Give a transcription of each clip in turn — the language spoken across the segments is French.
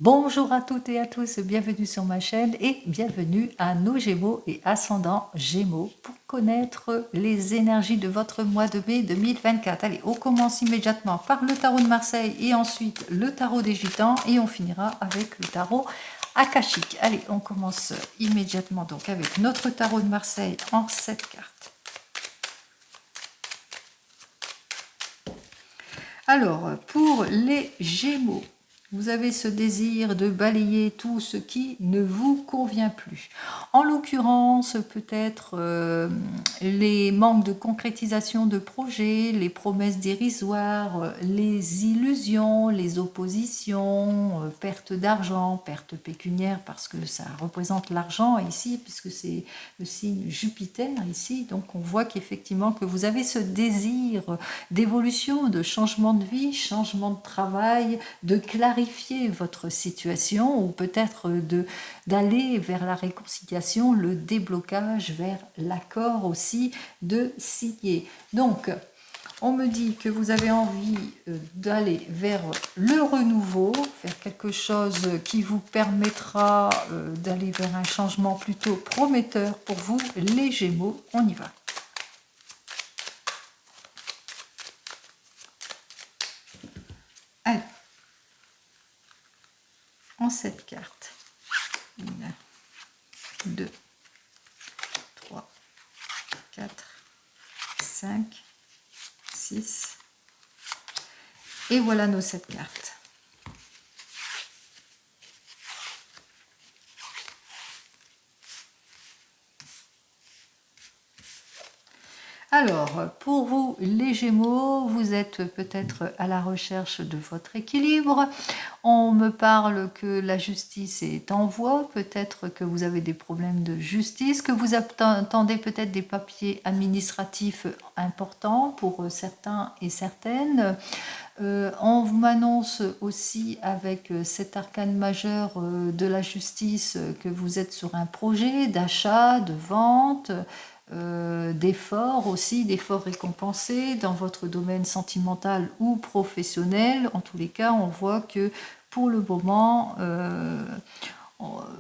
Bonjour à toutes et à tous, bienvenue sur ma chaîne et bienvenue à nos Gémeaux et ascendants Gémeaux pour connaître les énergies de votre mois de mai 2024. Allez, on commence immédiatement par le tarot de Marseille et ensuite le tarot des Gitans et on finira avec le tarot akashique. Allez, on commence immédiatement donc avec notre tarot de Marseille en 7 cartes. Alors, pour les Gémeaux, vous avez ce désir de balayer tout ce qui ne vous convient plus. En l'occurrence, peut-être les manques de concrétisation de projets, les promesses dérisoires, les illusions, les oppositions, perte d'argent, perte pécuniaire parce que ça représente l'argent ici, puisque c'est le signe Jupiter ici. Donc on voit qu'effectivement que vous avez ce désir d'évolution, de changement de vie, changement de travail, de clarifier votre situation ou peut-être d'aller vers la réconciliation, le déblocage, vers l'accord aussi de signer. Donc, on me dit que vous avez envie d'aller vers le renouveau, faire quelque chose qui vous permettra d'aller vers un changement plutôt prometteur pour vous, les Gémeaux. On y va. Allez. En cette carte. 1, 2, 3, 4, 5, 6. Et voilà nos 7 cartes. Alors, pour vous, les Gémeaux, vous êtes peut-être à la recherche de votre équilibre. On me parle que la justice est en voie, peut-être que vous avez des problèmes de justice, que vous attendez peut-être des papiers administratifs importants pour certains et certaines. On m'annonce aussi avec cet arcane majeur de la justice que vous êtes sur un projet d'achat, de vente, d'efforts aussi, d'efforts récompensés dans votre domaine sentimental ou professionnel. En tous les cas, on voit que pour le moment,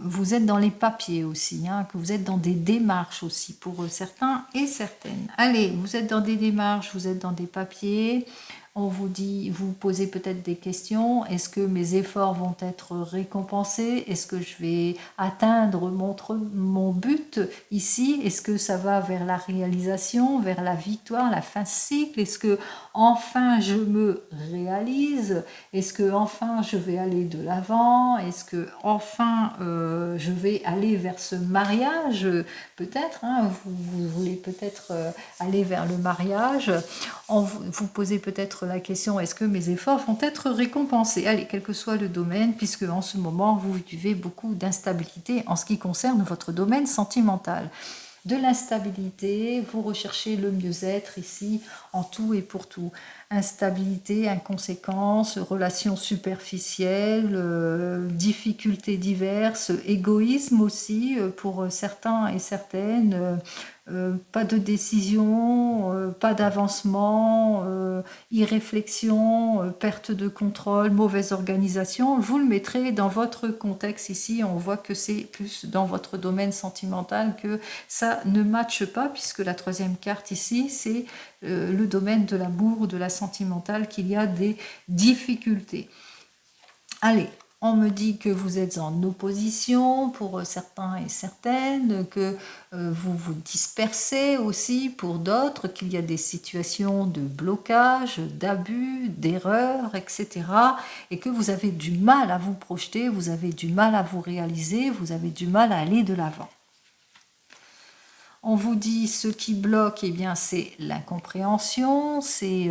vous êtes dans les papiers aussi, hein, que vous êtes dans des démarches aussi pour certains et certaines. Allez, vous êtes dans des démarches, vous êtes dans des papiers. On vous dit, vous posez peut-être des questions. Est-ce que mes efforts vont être récompensés? Est-ce que je vais atteindre mon but ici? Est-ce que ça va vers la réalisation, vers la victoire, la fin de cycle? Est-ce que enfin je me réalise? Est-ce que enfin je vais aller de l'avant? Est-ce que enfin je vais aller vers ce mariage? Peut-être, hein, vous voulez peut-être aller vers le mariage. Vous posez peut-être la question, est-ce que mes efforts vont être récompensés? Allez, quel que soit le domaine, puisque en ce moment, vous vivez beaucoup d'instabilité en ce qui concerne votre domaine sentimental. De l'instabilité, vous recherchez le mieux-être ici, en tout et pour tout. Instabilité, inconséquence, relations superficielles, difficultés diverses, égoïsme aussi pour certains et certaines, pas de décision, pas d'avancement, irréflexion, perte de contrôle, mauvaise organisation. Vous le mettrez dans votre contexte ici. On voit que c'est plus dans votre domaine sentimental que ça ne matche pas, puisque la troisième carte ici, c'est le domaine de l'amour, de la sentimentale, qu'il y a des difficultés. Allez, on me dit que vous êtes en opposition pour certains et certaines, que vous vous dispersez aussi pour d'autres, qu'il y a des situations de blocage, d'abus, d'erreurs, etc. Et que vous avez du mal à vous projeter, vous avez du mal à vous réaliser, vous avez du mal à aller de l'avant. On vous dit ce qui bloque, eh bien c'est l'incompréhension, c'est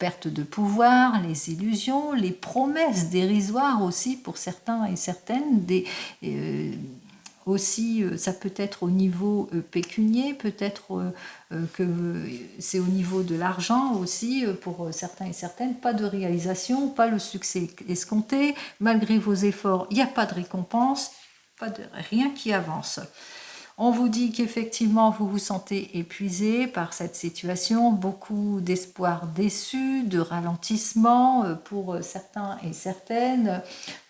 perte de pouvoir, les illusions, les promesses dérisoires aussi pour certains et certaines, aussi ça peut être au niveau pécunier, peut-être que c'est au niveau de l'argent aussi pour certains et certaines, pas de réalisation, pas le succès escompté, malgré vos efforts, il n'y a pas de récompense, pas de rien qui avance. On vous dit qu'effectivement, vous vous sentez épuisé par cette situation, beaucoup d'espoir déçu, de ralentissement pour certains et certaines,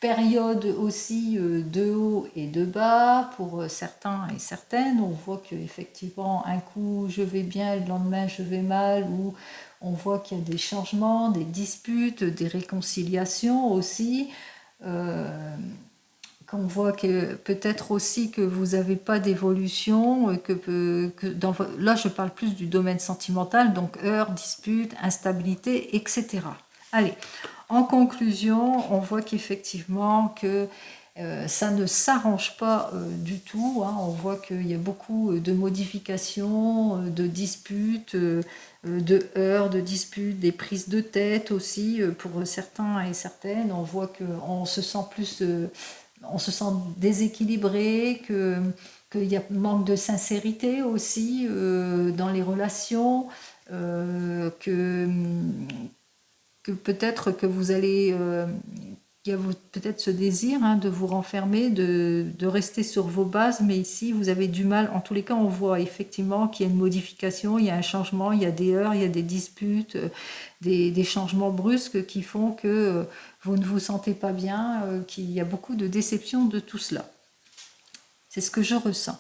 période aussi de haut et de bas pour certains et certaines. On voit qu'effectivement, un coup je vais bien, le lendemain je vais mal, ou on voit qu'il y a des changements, des disputes, des réconciliations aussi. Qu'on voit que peut-être aussi que vous n'avez pas d'évolution, là je parle plus du domaine sentimental, donc heurts, disputes, instabilité, etc. Allez, en conclusion, on voit qu'effectivement que ça ne s'arrange pas du tout, hein. On voit qu'il y a beaucoup de modifications, de disputes, de heurts, de disputes, des prises de tête aussi pour certains et certaines. On voit qu'on se sent plus... on se sent déséquilibré, qu'il y a manque de sincérité aussi dans les relations, que peut-être que vous allez... il y a peut-être ce désir de vous renfermer, de rester sur vos bases, mais ici vous avez du mal. En tous les cas, on voit effectivement qu'il y a une modification, il y a un changement, il y a des heurts, il y a des disputes, des changements brusques qui font que vous ne vous sentez pas bien, qu'il y a beaucoup de déception de tout cela. C'est ce que je ressens.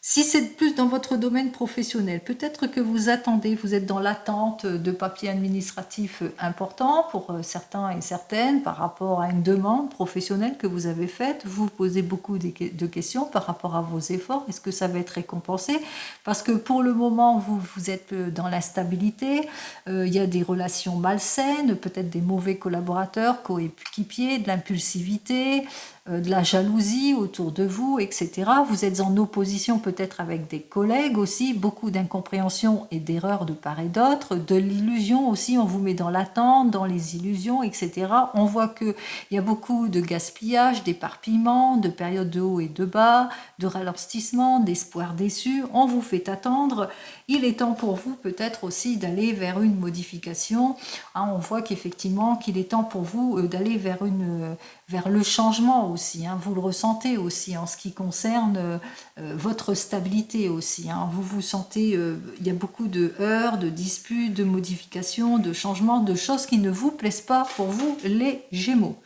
Si c'est plus dans votre domaine professionnel, peut-être que vous attendez, vous êtes dans l'attente de papiers administratifs importants pour certains et certaines par rapport à une demande professionnelle que vous avez faite. Vous posez beaucoup de questions par rapport à vos efforts. Est-ce que ça va être récompensé? Parce que pour le moment, vous êtes dans l'instabilité. Il y a des relations malsaines, peut-être des mauvais collaborateurs, coéquipiers, de l'impulsivité, de la jalousie autour de vous, etc. Vous êtes en opposition peut-être avec des collègues aussi, beaucoup d'incompréhension et d'erreurs de part et d'autre, de l'illusion aussi, on vous met dans l'attente, dans les illusions, etc. On voit qu'il y a beaucoup de gaspillage, d'éparpillement, de périodes de haut et de bas, de ralentissement, d'espoir déçu. On vous fait attendre. Il est temps pour vous peut-être aussi d'aller vers une modification. On voit qu'effectivement qu'il est temps pour vous d'aller vers le changement aussi, vous le ressentez aussi en ce qui concerne votre stabilité aussi. Vous vous sentez, il y a beaucoup de heurts, de disputes, de modifications, de changements, de choses qui ne vous plaisent pas pour vous les Gémeaux.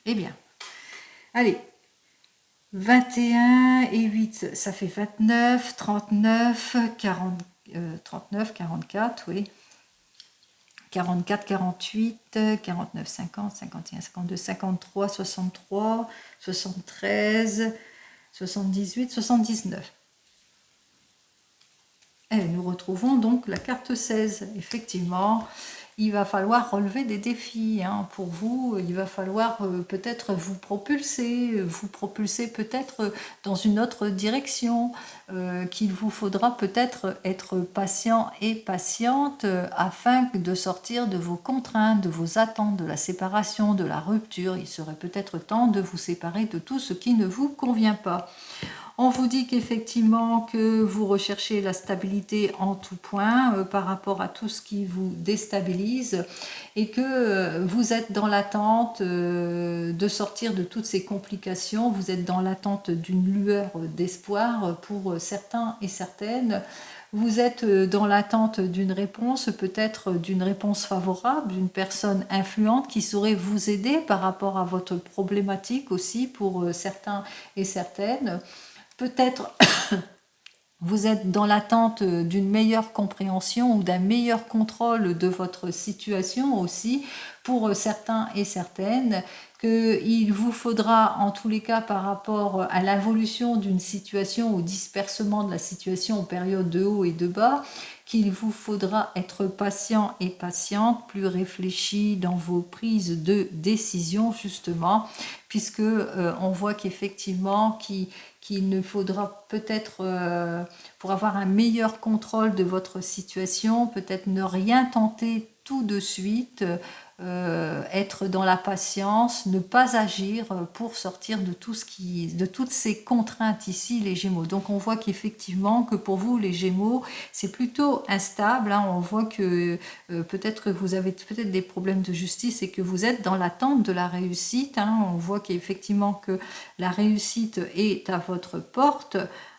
Eh bien, allez, 21 et 8, ça fait 29, 39, 40, 39, 44, oui. 44, 48, 49, 50, 51, 52, 53, 63, 73, 78, 79. Et nous retrouvons donc la carte 16. Effectivement, il va falloir relever des défis pour vous. Il va falloir peut-être vous propulser peut-être dans une autre direction, qu'il vous faudra peut-être être patient et patiente afin de sortir de vos contraintes, de vos attentes, de la séparation, de la rupture. Il serait peut-être temps de vous séparer de tout ce qui ne vous convient pas. On vous dit qu'effectivement que vous recherchez la stabilité en tout point par rapport à tout ce qui vous déstabilise et que vous êtes dans l'attente de sortir de toutes ces complications. Vous êtes dans l'attente d'une lueur d'espoir pour certains et certaines. Vous êtes dans l'attente d'une réponse, peut-être d'une réponse favorable, d'une personne influente qui saurait vous aider par rapport à votre problématique aussi pour certains et certaines. Peut-être vous êtes dans l'attente d'une meilleure compréhension ou d'un meilleur contrôle de votre situation aussi pour certains et certaines, qu'il vous faudra en tous les cas par rapport à l'évolution d'une situation, au dispersement de la situation en période de haut et de bas, qu'il vous faudra être patient et patiente, plus réfléchi dans vos prises de décision justement, puisque on voit qu'effectivement qu'il ne faudra peut-être, pour avoir un meilleur contrôle de votre situation, peut-être ne rien tenter tout de suite, être dans la patience, ne pas agir pour sortir de toutes ces contraintes ici, les Gémeaux. Donc on voit qu'effectivement que pour vous, les Gémeaux, c'est plutôt instable. On voit que peut-être que vous avez peut-être des problèmes de justice et que vous êtes dans l'attente de la réussite. On voit qu'effectivement que la réussite est à votre porte.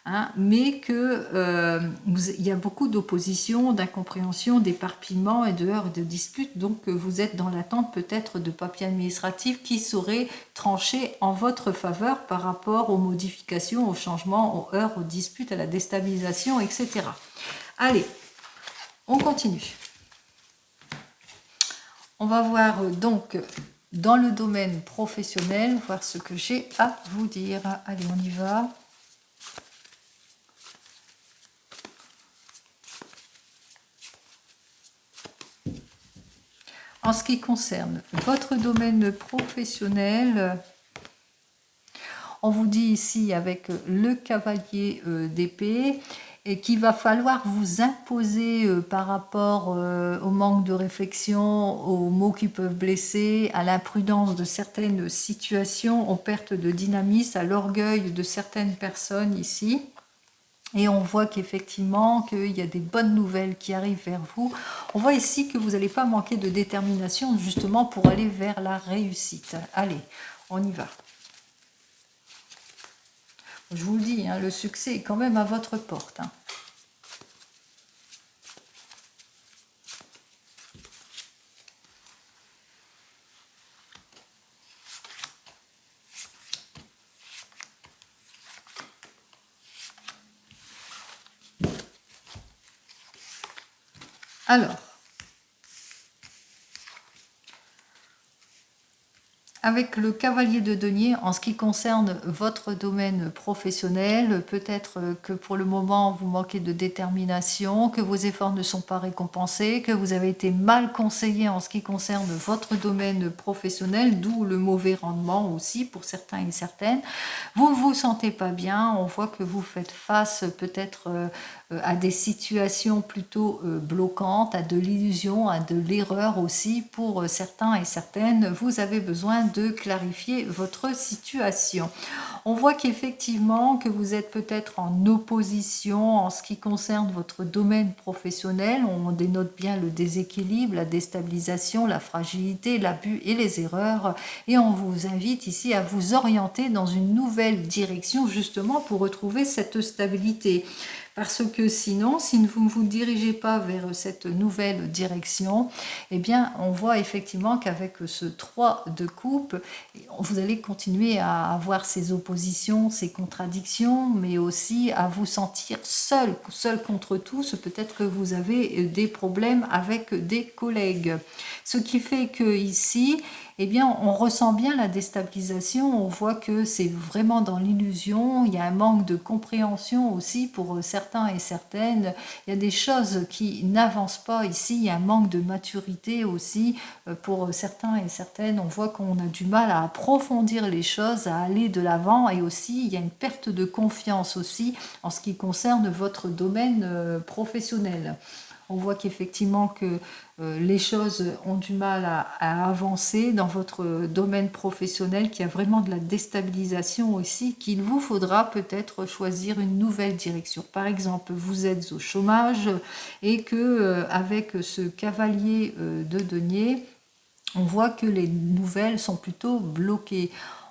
hein, mais il y a beaucoup d'opposition, d'incompréhension, d'éparpillement et de heurts et de disputes, donc vous êtes dans l'attente peut-être de papiers administratifs qui seraient tranchés en votre faveur par rapport aux modifications, aux changements, aux heurts, aux disputes, à la déstabilisation, etc. Allez, on continue. On va voir donc dans le domaine professionnel, voir ce que j'ai à vous dire. Allez, on y va. En ce qui concerne votre domaine professionnel, on vous dit ici avec le cavalier d'épée et qu'il va falloir vous imposer par rapport au manque de réflexion, aux mots qui peuvent blesser, à l'imprudence de certaines situations, aux pertes de dynamisme, à l'orgueil de certaines personnes ici. Et on voit qu'effectivement, qu'il y a des bonnes nouvelles qui arrivent vers vous. On voit ici que vous n'allez pas manquer de détermination justement pour aller vers la réussite. Allez, on y va. Je vous le dis, hein, le succès est quand même à votre porte. Hein. Alors, avec le cavalier de denier, en ce qui concerne votre domaine professionnel, peut-être que pour le moment vous manquez de détermination, que vos efforts ne sont pas récompensés, que vous avez été mal conseillé en ce qui concerne votre domaine professionnel, d'où le mauvais rendement aussi pour certains et certaines. Vous ne vous sentez pas bien, on voit que vous faites face peut-être à des situations plutôt bloquantes, à de l'illusion, à de l'erreur aussi pour certains et certaines. Vous avez besoin de clarifier votre situation. On voit qu'effectivement que vous êtes peut-être en opposition en ce qui concerne votre domaine professionnel. On dénote bien le déséquilibre, la déstabilisation, la fragilité, l'abus et les erreurs. Et on vous invite ici à vous orienter dans une nouvelle direction justement pour retrouver cette stabilité. Parce que sinon, si vous ne vous dirigez pas vers cette nouvelle direction, eh bien, on voit effectivement qu'avec ce 3 de coupe, vous allez continuer à avoir ces oppositions, ces contradictions, mais aussi à vous sentir seul contre tous. Peut-être que vous avez des problèmes avec des collègues. Ce qui fait que ici, eh bien, on ressent bien la déstabilisation, on voit que c'est vraiment dans l'illusion, il y a un manque de compréhension aussi pour certains et certaines, il y a des choses qui n'avancent pas ici, il y a un manque de maturité aussi pour certains et certaines, on voit qu'on a du mal à approfondir les choses, à aller de l'avant et aussi il y a une perte de confiance aussi en ce qui concerne votre domaine professionnel. On voit qu'effectivement que les choses ont du mal à avancer dans votre domaine professionnel, qu'il y a vraiment de la déstabilisation aussi, qu'il vous faudra peut-être choisir une nouvelle direction. Par exemple, vous êtes au chômage et que avec ce cavalier de denier, on voit que les nouvelles sont plutôt bloquées.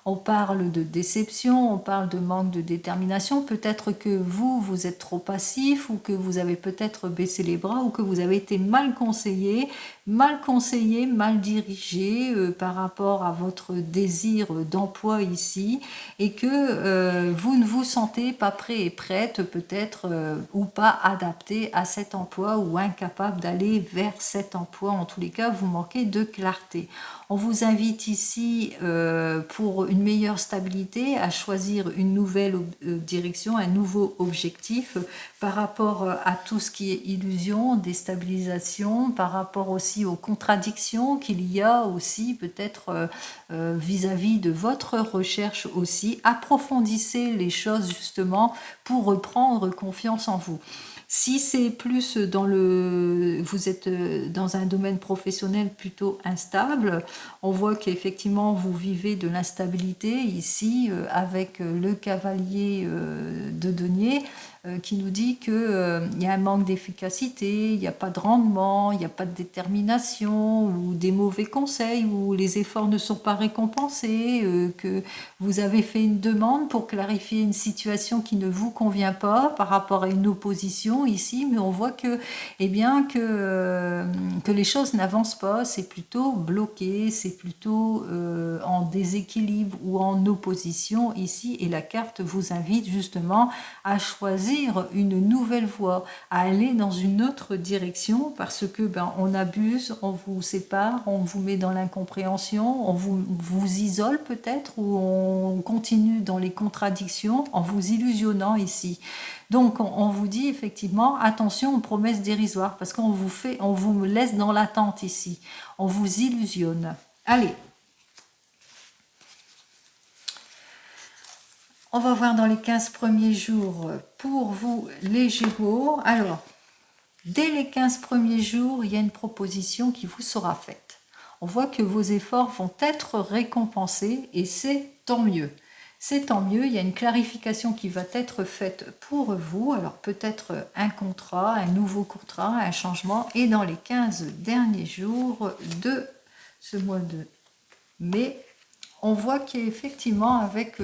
On parle de déception, on parle de manque de détermination. Peut-être que vous êtes trop passif ou que vous avez peut-être baissé les bras ou que vous avez été mal conseillé, mal dirigé par rapport à votre désir d'emploi ici et que vous ne vous sentez pas prêt et prête peut-être ou pas adapté à cet emploi ou incapable d'aller vers cet emploi. En tous les cas, vous manquez de clarté. On vous invite ici pour une meilleure stabilité à choisir une nouvelle direction, un nouveau objectif par rapport à tout ce qui est illusion, déstabilisation, par rapport aussi aux contradictions qu'il y a aussi peut-être vis-à-vis de votre recherche aussi. Approfondissez les choses justement pour reprendre confiance en vous. Si c'est plus vous êtes dans un domaine professionnel plutôt instable, on voit qu'effectivement vous vivez de l'instabilité ici avec le cavalier de denier qui nous dit qu'il y a un manque d'efficacité, il n'y a pas de rendement, il n'y a pas de détermination, ou des mauvais conseils, ou les efforts ne sont pas récompensés, que vous avez fait une demande pour clarifier une situation qui ne vous convient pas par rapport à une opposition ici, mais on voit que, eh bien, que les choses n'avancent pas, c'est plutôt bloqué, c'est plutôt en déséquilibre ou en opposition ici, et la carte vous invite justement à choisir une nouvelle voie, à aller dans une autre direction parce que on abuse, on vous sépare, on vous met dans l'incompréhension, on vous isole peut-être ou on continue dans les contradictions en vous illusionnant ici. Donc on vous dit effectivement attention aux promesses dérisoires parce qu'on vous laisse dans l'attente ici, on vous illusionne. Allez. On va voir dans les 15 premiers jours pour vous les Gémeaux. Alors, dès les 15 premiers jours, il y a une proposition qui vous sera faite. On voit que vos efforts vont être récompensés et c'est tant mieux. C'est tant mieux, il y a une clarification qui va être faite pour vous. Alors peut-être un contrat, un nouveau contrat, un changement. Et dans les 15 derniers jours de ce mois de mai, on voit qu'effectivement avec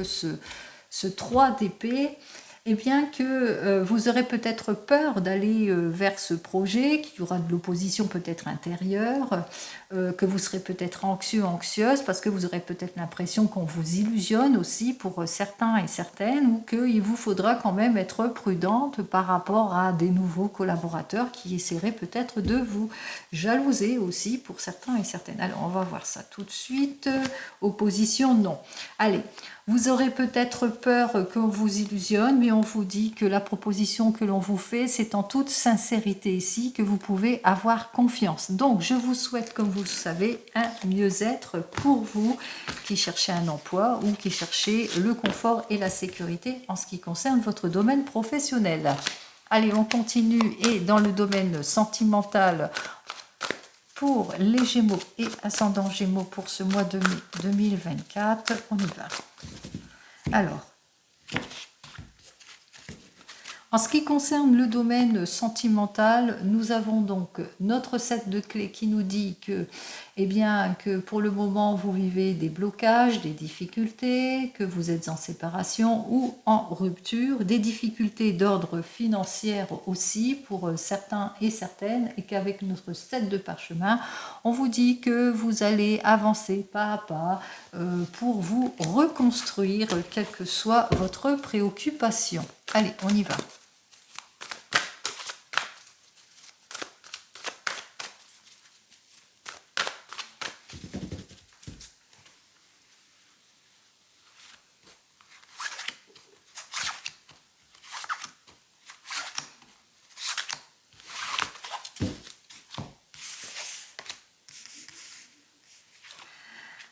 ce 3 d'épée, eh bien que vous aurez peut-être peur d'aller vers ce projet, qu'il y aura de l'opposition peut-être intérieure, que vous serez peut-être anxieux, anxieuse, parce que vous aurez peut-être l'impression qu'on vous illusionne aussi pour certains et certaines, ou qu'il vous faudra quand même être prudente par rapport à des nouveaux collaborateurs qui essaieraient peut-être de vous jalouser aussi pour certains et certaines. Alors on va voir ça tout de suite. Opposition, non. Allez. Vous aurez peut-être peur qu'on vous illusionne, mais on vous dit que la proposition que l'on vous fait, c'est en toute sincérité ici que vous pouvez avoir confiance. Donc, je vous souhaite, comme vous le savez, un mieux-être pour vous qui cherchez un emploi ou qui cherchez le confort et la sécurité en ce qui concerne votre domaine professionnel. Allez, on continue et dans le domaine sentimental, pour les Gémeaux et ascendant Gémeaux pour ce mois de mai 2024, on y va. Alors, en ce qui concerne le domaine sentimental, nous avons donc notre set de clés qui nous dit que, eh bien, que pour le moment vous vivez des blocages, des difficultés, que vous êtes en séparation ou en rupture, des difficultés d'ordre financier aussi pour certains et certaines, et qu'avec notre set de parchemin, on vous dit que vous allez avancer pas à pas pour vous reconstruire, quelle que soit votre préoccupation. Allez, on y va.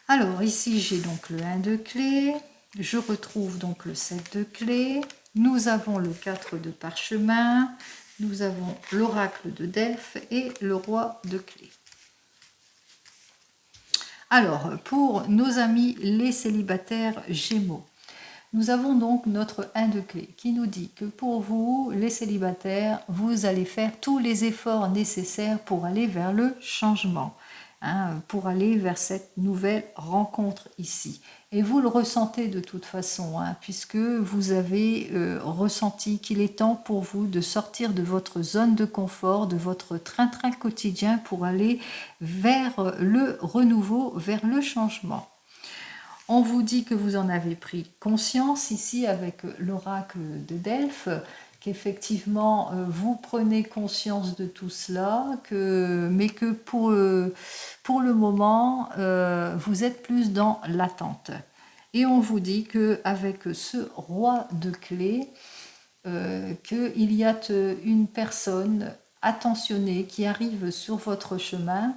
Alors ici j'ai donc le 1 de clé, je retrouve donc le 7 de clé, nous avons le 4 de parchemin, nous avons l'oracle de Delphes et le roi de clé. Alors pour nos amis les célibataires Gémeaux, nous avons donc notre 1 de clé qui nous dit que pour vous, les célibataires, vous allez faire tous les efforts nécessaires pour aller vers le changement. Pour aller vers cette nouvelle rencontre ici. Et vous le ressentez de toute façon, puisque vous avez ressenti qu'il est temps pour vous de sortir de votre zone de confort, de votre train-train quotidien pour aller vers le renouveau, vers le changement. On vous dit que vous en avez pris conscience ici avec l'oracle de Delphes, qu'effectivement vous prenez conscience de tout cela, mais que pour le moment vous êtes plus dans l'attente. Et on vous dit qu'avec ce roi de clés, qu'il y a une personne attentionnée qui arrive sur votre chemin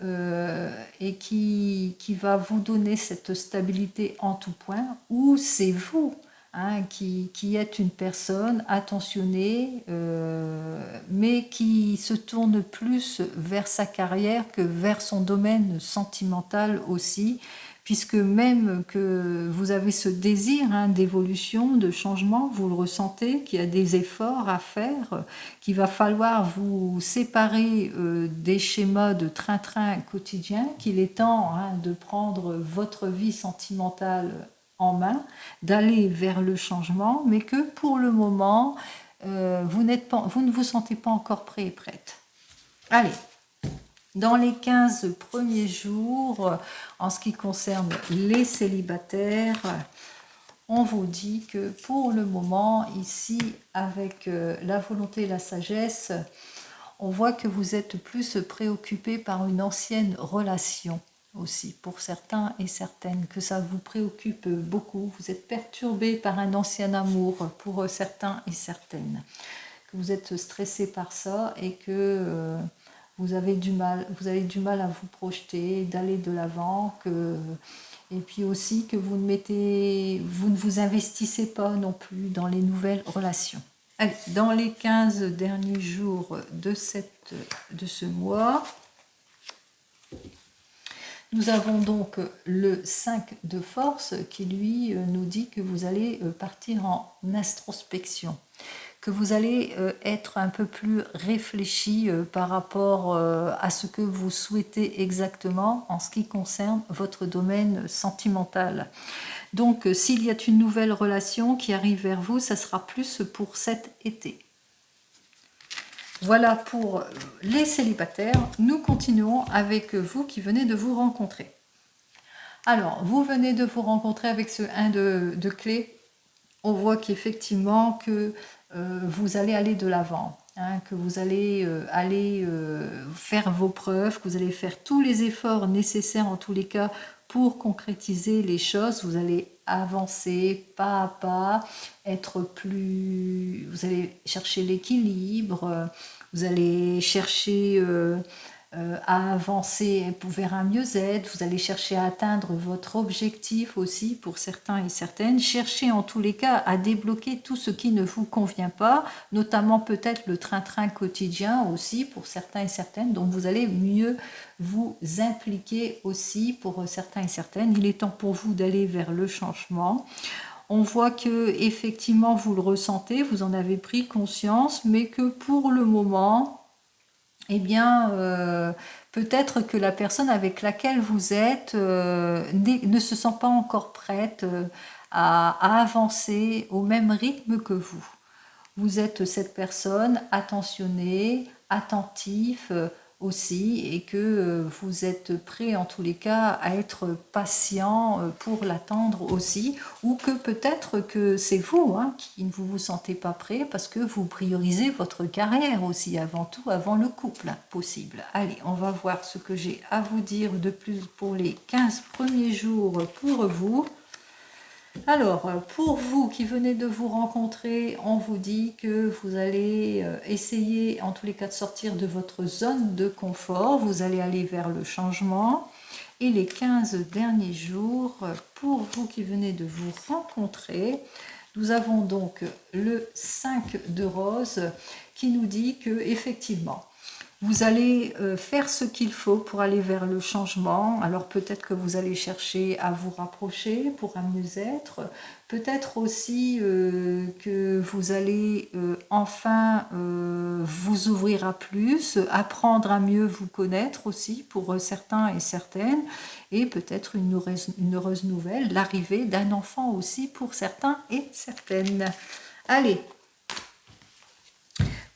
et qui va vous donner cette stabilité en tout point, ou c'est vous hein, qui est une personne attentionnée, mais qui se tourne plus vers sa carrière que vers son domaine sentimental aussi, puisque même que vous avez ce désir, hein, d'évolution, de changement, vous le ressentez, qu'il y a des efforts à faire, qu'il va falloir vous séparer des schémas de train-train quotidien, qu'il est temps, hein, de prendre votre vie sentimentale en main, d'aller vers le changement, mais que pour le moment, vous ne vous sentez pas encore prêt et prête. Allez, dans les 15 premiers jours, en ce qui concerne les célibataires, on vous dit que pour le moment, ici, avec la volonté et la sagesse, on voit que vous êtes plus préoccupé par une ancienne relation aussi, pour certains et certaines, que ça vous préoccupe beaucoup. Vous êtes perturbé par un ancien amour pour certains et certaines, que vous êtes stressé par ça et que vous avez du mal à vous projeter, d'aller de l'avant, et puis aussi que vous ne vous investissez pas non plus dans les nouvelles relations. Allez, dans les 15 derniers jours de ce mois, nous avons donc le 5 de force qui lui nous dit que vous allez partir en introspection, que vous allez être un peu plus réfléchi par rapport à ce que vous souhaitez exactement en ce qui concerne votre domaine sentimental. Donc s'il y a une nouvelle relation qui arrive vers vous, ça sera plus pour cet été. Voilà pour les célibataires. Nous continuons avec vous qui venez de vous rencontrer. Alors, vous venez de vous rencontrer avec ce 1 de clé. On voit qu'effectivement que vous allez aller de l'avant, hein, que vous allez faire vos preuves, que vous allez faire tous les efforts nécessaires en tous les cas pour concrétiser les choses. Vous allez avancer pas à pas, vous allez chercher l'équilibre, vous allez chercher à avancer vers un mieux-être, vous allez chercher à atteindre votre objectif aussi pour certains et certaines, cherchez en tous les cas à débloquer tout ce qui ne vous convient pas, notamment peut-être le train-train quotidien aussi pour certains et certaines, donc vous allez mieux vous impliquer aussi pour certains et certaines. Il est temps pour vous d'aller vers le changement. On voit que effectivement vous le ressentez, vous en avez pris conscience, mais que pour le moment, eh bien, peut-être que la personne avec laquelle vous êtes ne se sent pas encore prête à avancer au même rythme que vous. Vous êtes cette personne attentionnée, attentif aussi, et que vous êtes prêt en tous les cas à être patient pour l'attendre aussi, ou que peut-être que c'est vous, hein, qui ne vous sentez pas prêt parce que vous priorisez votre carrière aussi avant tout, avant le couple possible. Allez, on va voir ce que j'ai à vous dire de plus pour les 15 premiers jours pour vous. Alors, pour vous qui venez de vous rencontrer, on vous dit que vous allez essayer en tous les cas de sortir de votre zone de confort, vous allez aller vers le changement. Et les 15 derniers jours, pour vous qui venez de vous rencontrer, nous avons donc le 5 de rose qui nous dit que effectivement, vous allez faire ce qu'il faut pour aller vers le changement. Alors peut-être que vous allez chercher à vous rapprocher pour un mieux-être. Peut-être aussi que vous allez enfin vous ouvrir à plus, apprendre à mieux vous connaître aussi pour certains et certaines. Et peut-être une heureuse nouvelle, l'arrivée d'un enfant aussi pour certains et certaines. Allez!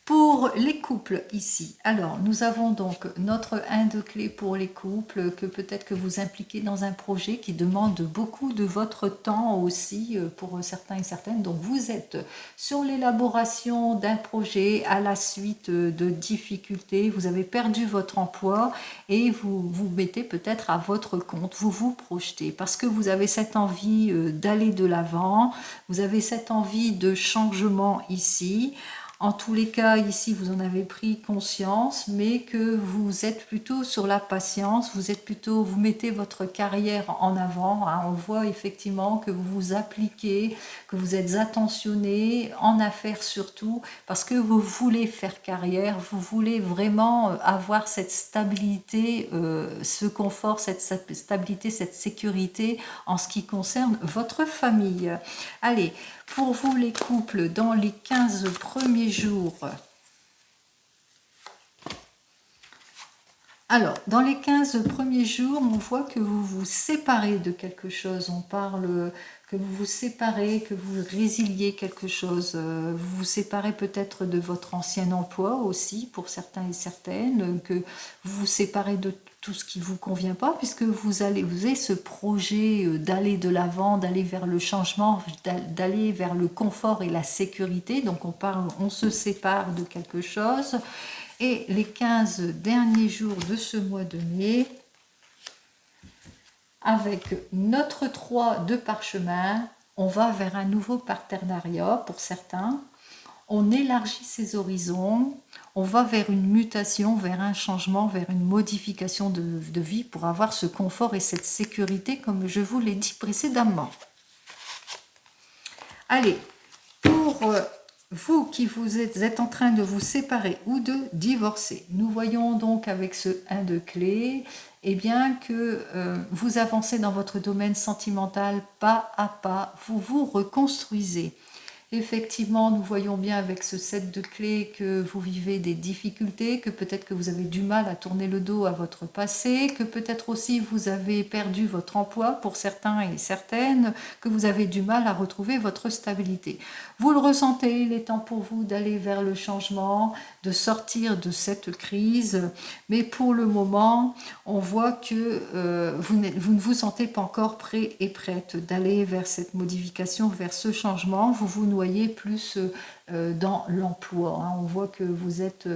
Pour les couples ici, alors nous avons donc notre 1 de clé pour les couples, que peut-être que vous impliquez dans un projet qui demande beaucoup de votre temps aussi pour certains et certaines. Donc vous êtes sur l'élaboration d'un projet à la suite de difficultés, vous avez perdu votre emploi et vous vous mettez peut-être à votre compte, vous vous projetez parce que vous avez cette envie d'aller de l'avant, vous avez cette envie de changement ici. En tous les cas, ici, vous en avez pris conscience, mais que vous êtes plutôt sur la patience, vous êtes plutôt, vous mettez votre carrière en avant, hein. On voit effectivement que vous vous appliquez, que vous êtes attentionné, en affaires surtout, parce que vous voulez faire carrière, vous voulez vraiment avoir cette stabilité, ce confort, cette stabilité, cette sécurité en ce qui concerne votre famille. Allez, pour vous les couples, dans les 15 premiers jours, alors, dans les 15 premiers jours, on voit que vous vous séparez de quelque chose. On parle que vous vous séparez, que vous résiliez quelque chose. Vous vous séparez peut-être de votre ancien emploi aussi, pour certains et certaines, que vous vous séparez de tout ce qui ne vous convient pas, puisque vous avez ce projet d'aller de l'avant, d'aller vers le changement, d'aller vers le confort et la sécurité. Donc, on se sépare de quelque chose. Et les 15 derniers jours de ce mois de mai, avec notre 3 de parchemin, on va vers un nouveau partenariat pour certains. On élargit ses horizons, on va vers une mutation, vers un changement, vers une modification de vie pour avoir ce confort et cette sécurité comme je vous l'ai dit précédemment. Allez, pour vous qui êtes en train de vous séparer ou de divorcer, nous voyons donc avec ce 1 de clé, eh bien que vous avancez dans votre domaine sentimental pas à pas, vous vous reconstruisez. Effectivement, nous voyons bien avec ce 7 de clés que vous vivez des difficultés, que peut-être que vous avez du mal à tourner le dos à votre passé, que peut-être aussi vous avez perdu votre emploi pour certains et certaines, que vous avez du mal à retrouver votre stabilité. Vous le ressentez, il est temps pour vous d'aller vers le changement, de sortir de cette crise, mais pour le moment, on voit que vous ne vous sentez pas encore prêt et prête d'aller vers cette modification, vers ce changement. Vous vous noyez plus dans l'emploi, hein. On voit que vous êtes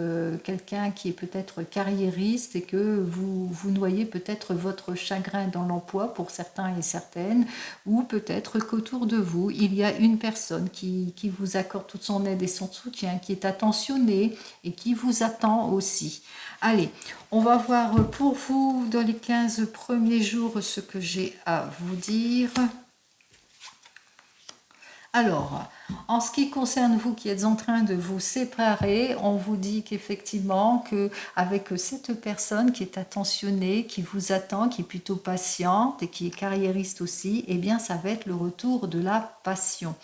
quelqu'un qui est peut-être carriériste et que vous noyez peut-être votre chagrin dans l'emploi pour certains et certaines, ou peut-être qu'autour de vous, il y a une personne qui vous accorde toute son aide et son soutien, qui est attentionnée et qui vous attend aussi. Allez, on va voir pour vous dans les 15 premiers jours ce que j'ai à vous dire. Alors, en ce qui concerne vous qui êtes en train de vous séparer, on vous dit qu'effectivement, avec cette personne qui est attentionnée, qui vous attend, qui est plutôt patiente et qui est carriériste aussi, eh bien, ça va être le retour de la passion.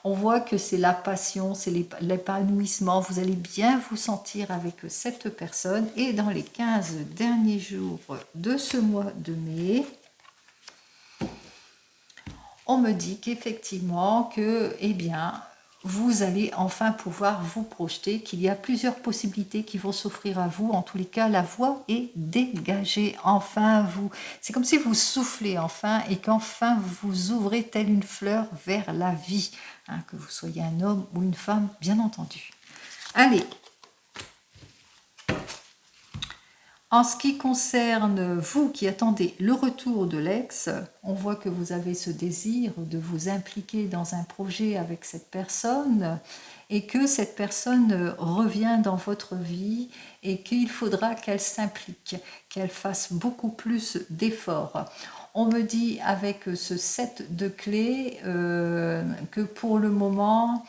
On voit que c'est la passion, c'est l'épanouissement. Vous allez bien vous sentir avec cette personne. Et dans les 15 derniers jours de ce mois de mai, on me dit qu'effectivement, que, eh bien, vous allez enfin pouvoir vous projeter, qu'il y a plusieurs possibilités qui vont s'offrir à vous. En tous les cas, la voie est dégagée. Enfin, c'est comme si vous soufflez enfin et qu'enfin vous vous ouvrez telle une fleur vers la vie. Hein, que vous soyez un homme ou une femme, bien entendu. Allez. En ce qui concerne vous qui attendez le retour de l'ex, on voit que vous avez ce désir de vous impliquer dans un projet avec cette personne et que cette personne revient dans votre vie et qu'il faudra qu'elle s'implique, qu'elle fasse beaucoup plus d'efforts. On me dit avec ce 7 de clés que pour le moment,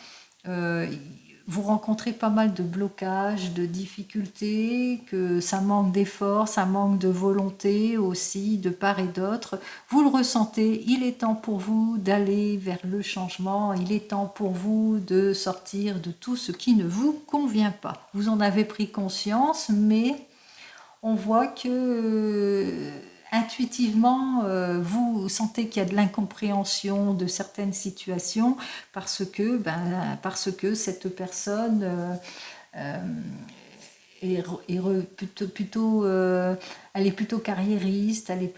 vous rencontrez pas mal de blocages, de difficultés, que ça manque d'efforts, ça manque de volonté aussi, de part et d'autre. Vous le ressentez, il est temps pour vous d'aller vers le changement, il est temps pour vous de sortir de tout ce qui ne vous convient pas. Vous en avez pris conscience, mais on voit que intuitivement, vous sentez qu'il y a de l'incompréhension de certaines situations parce que cette personne elle est plutôt carriériste, elle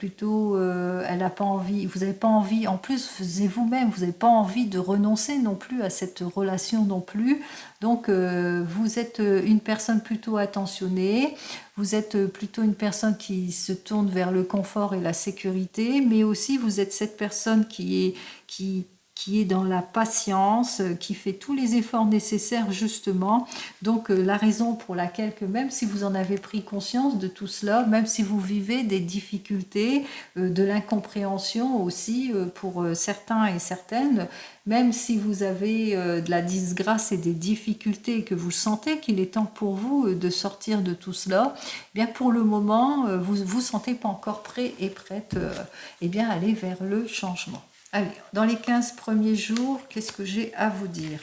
n'a pas envie, vous n'avez pas envie, en plus vous-même, vous n'avez pas envie de renoncer non plus à cette relation non plus. Donc vous êtes une personne plutôt attentionnée, vous êtes plutôt une personne qui se tourne vers le confort et la sécurité, mais aussi vous êtes cette personne qui qui est dans la patience, qui fait tous les efforts nécessaires justement. Donc la raison pour laquelle que même si vous en avez pris conscience de tout cela, même si vous vivez des difficultés, de l'incompréhension aussi pour certains et certaines, même si vous avez de la disgrâce et des difficultés et que vous sentez qu'il est temps pour vous de sortir de tout cela, eh bien pour le moment, vous ne vous sentez pas encore prêt et prête eh bien, à aller vers le changement. Allez, dans les 15 premiers jours, qu'est-ce que j'ai à vous dire ?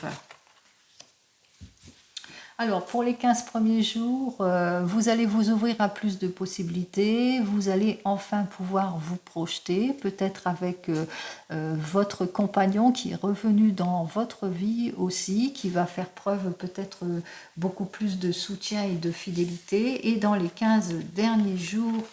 Alors, pour les 15 premiers jours, vous allez vous ouvrir à plus de possibilités, vous allez enfin pouvoir vous projeter, peut-être avec votre compagnon qui est revenu dans votre vie aussi, qui va faire preuve peut-être beaucoup plus de soutien et de fidélité. Et dans les 15 derniers jours,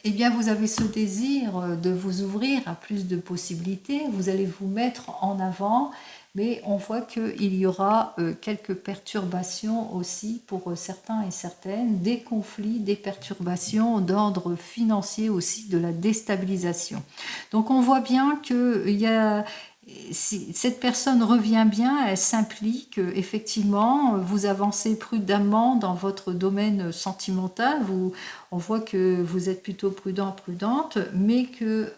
eh bien, vous avez ce désir de vous ouvrir à plus de possibilités, vous allez vous mettre en avant, mais on voit qu'il y aura quelques perturbations aussi pour certains et certaines, des conflits, des perturbations d'ordre financier aussi, de la déstabilisation. Donc on voit bien qu'il y a... Si cette personne revient bien, elle s'implique, effectivement, vous avancez prudemment dans votre domaine sentimental, on voit que vous êtes plutôt prudent, prudente, mais que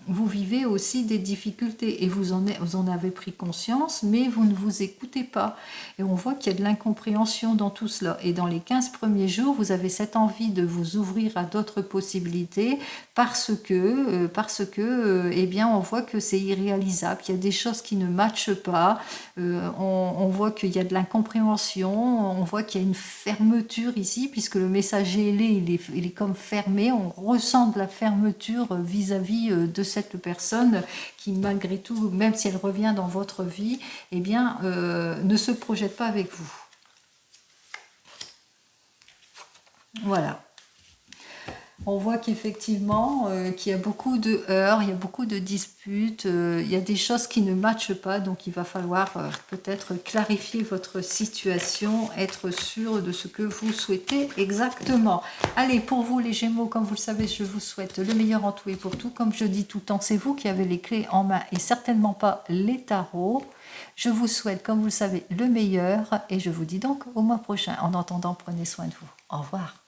vous vivez aussi des difficultés et vous en avez pris conscience, mais vous ne vous écoutez pas. Et on voit qu'il y a de l'incompréhension dans tout cela. Et dans les 15 premiers jours, vous avez cette envie de vous ouvrir à d'autres possibilités parce que eh bien, on voit que c'est irréalisable, il y a des choses qui ne matchent pas, on voit qu'il y a de l'incompréhension, on voit qu'il y a une fermeture ici, puisque le messager ailé, il est comme fermé, on ressent de la fermeture vis-à-vis de cette personne qui, malgré tout, même si elle revient dans votre vie, eh bien, ne se projette pas avec vous. Voilà. On voit qu'effectivement, qu'il y a beaucoup de heurts, il y a beaucoup de disputes, il y a des choses qui ne matchent pas, donc il va falloir peut-être clarifier votre situation, être sûr de ce que vous souhaitez exactement. Allez, pour vous les Gémeaux, comme vous le savez, je vous souhaite le meilleur en tout et pour tout. Comme je dis tout le temps, c'est vous qui avez les clés en main et certainement pas les tarots. Je vous souhaite, comme vous le savez, le meilleur et je vous dis donc au mois prochain. En attendant, prenez soin de vous. Au revoir.